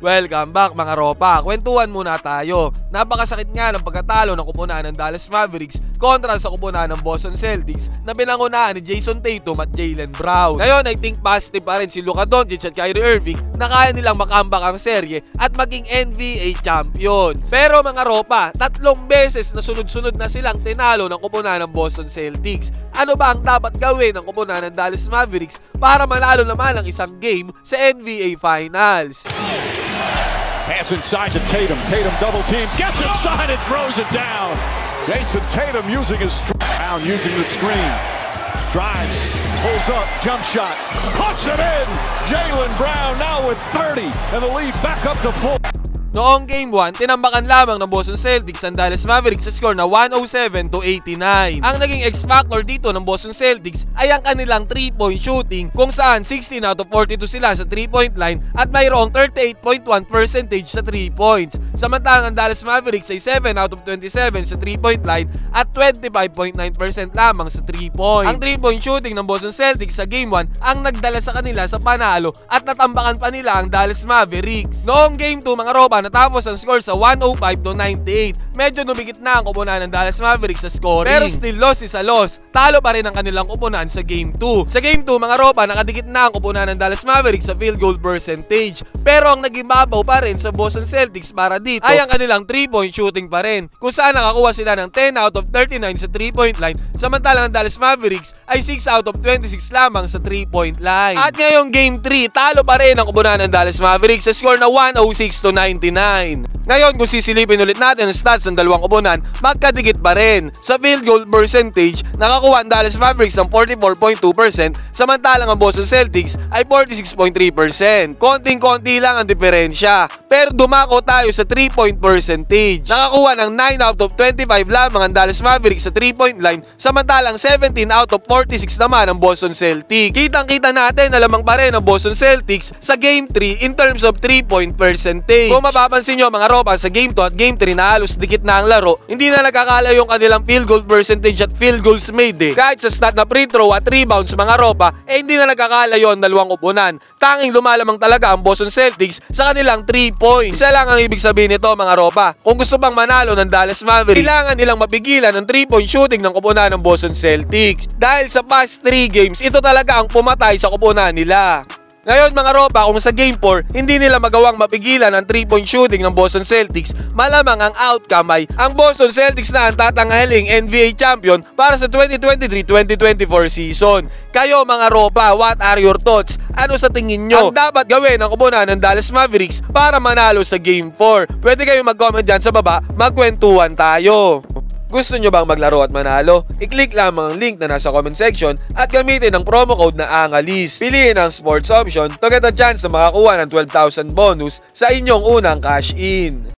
Welcome back mga ropa. Kwentuhan muna tayo. Napakasakit nga ng pagkatalo ng kupunan ng Dallas Mavericks kontra sa kupunan ng Boston Celtics na pinangunahan ni Jason Tatum at Jaylen Brown. Ngayon, I think positive pa rin si Luka Doncic at Kyrie Irving na kaya nilang makambak ang serye at maging NBA champions. Pero mga ropa, 3 beses na sunod-sunod na silang tinalo ng kupunan ng Boston Celtics. Ano ba ang dapat gawin ng kupunan ng Dallas Mavericks para manalo naman ang isang game sa NBA Finals? Pass inside to Tatum. Tatum double team. Gets inside and throws it down. Jason Tatum using his Brown using the screen. Drives. Pulls up. Jump shot. Puts it in. Jaylen Brown now with 30. And the lead back up to 4. Noong Game 1, tinambakan lamang ng Boston Celtics ang Dallas Mavericks sa score na 107-89. Ang naging X-factor dito ng Boston Celtics ay ang kanilang 3-point shooting kung saan 16 out of 42 sila sa 3-point line at mayroong 38.1% sa 3 points. Samantalang ang Dallas Mavericks ay 7 out of 27 sa 3-point line at 25.9% lamang sa 3 points. Ang 3-point shooting ng Boston Celtics sa Game 1 ang nagdala sa kanila sa panalo at natambakan pa nila ang Dallas Mavericks. Noong Game 2 mga roba, natapos ang score sa 105-98. Medyo numigit na ang kupunan ng Dallas Mavericks sa scoring. Pero still loss is a loss. Talo pa rin ang kanilang kupunan sa Game 2. Sa Game 2 mga ropa, nakadikit na ang kupunan ng Dallas Mavericks sa field goal percentage. Pero ang naging babaw pa rin sa Boston Celtics para dito ay ang kanilang 3-point shooting pa rin. Kung saan nakakuha sila ng 10 out of 39 sa 3-point line. Samantalang ang Dallas Mavericks ay 6 out of 26 lamang sa 3-point line. At ngayong Game 3, talo pa rin ang kupunan ng Dallas Mavericks sa score na 106-99. Ngayon, kung sisilipin ulit natin ang stats ng dalawang kupunan, magkadikit pa rin. Sa field goal percentage, nakakuha ang Dallas Mavericks ng 44.2%, samantalang ang Boston Celtics ay 46.3%. Konting-konti lang ang diferensya. Pero dumako tayo sa 3-point percentage. Nakakuha ng 9 out of 25 lamang ang Dallas Mavericks sa 3-point line, samantalang 17 out of 46 naman ang Boston Celtics. Kitang-kita natin na lamang pa rin ang Boston Celtics sa Game 3 in terms of 3-point percentage. Kung mapapansin nyo mga ropa, sa Game 2 at Game 3 na halos dikit na ang laro, hindi na nagkakala yung kanilang field goal percentage at field goals made Kahit sa stat na free throw at rebounds mga ropa, hindi na nagkakala yon dalawang kupunan. Tanging lumalamang talaga ang Boston Celtics sa kanilang 3 points. Isa lang ang ibig sabihin nito mga ropa. Kung gusto bang manalo ng Dallas Mavericks, kailangan nilang mapigilan ang 3-point shooting ng kupunan ng Boston Celtics. Dahil sa past 3 games, ito talaga ang pumatay sa kupunan nila. Ngayon mga ropa, kung sa Game 4, hindi nila magawang mapigilan ang 3-point shooting ng Boston Celtics, malamang ang outcome ay ang Boston Celtics na ang tatanghaling NBA champion para sa 2023-2024 season. Kayo mga ropa, what are your thoughts? Ano sa tingin nyo ang dapat gawin ng kupunan ng Dallas Mavericks para manalo sa Game 4? Pwede kayong mag-comment dyan sa baba, magkwentuhan tayo. Gusto nyo bang maglaro at manalo? I-click lamang ang link na nasa comment section at gamitin ang promo code na ANGALIS. Piliin ang sports option to get a chance na makakuha ng 12,000 bonus sa inyong unang cash in.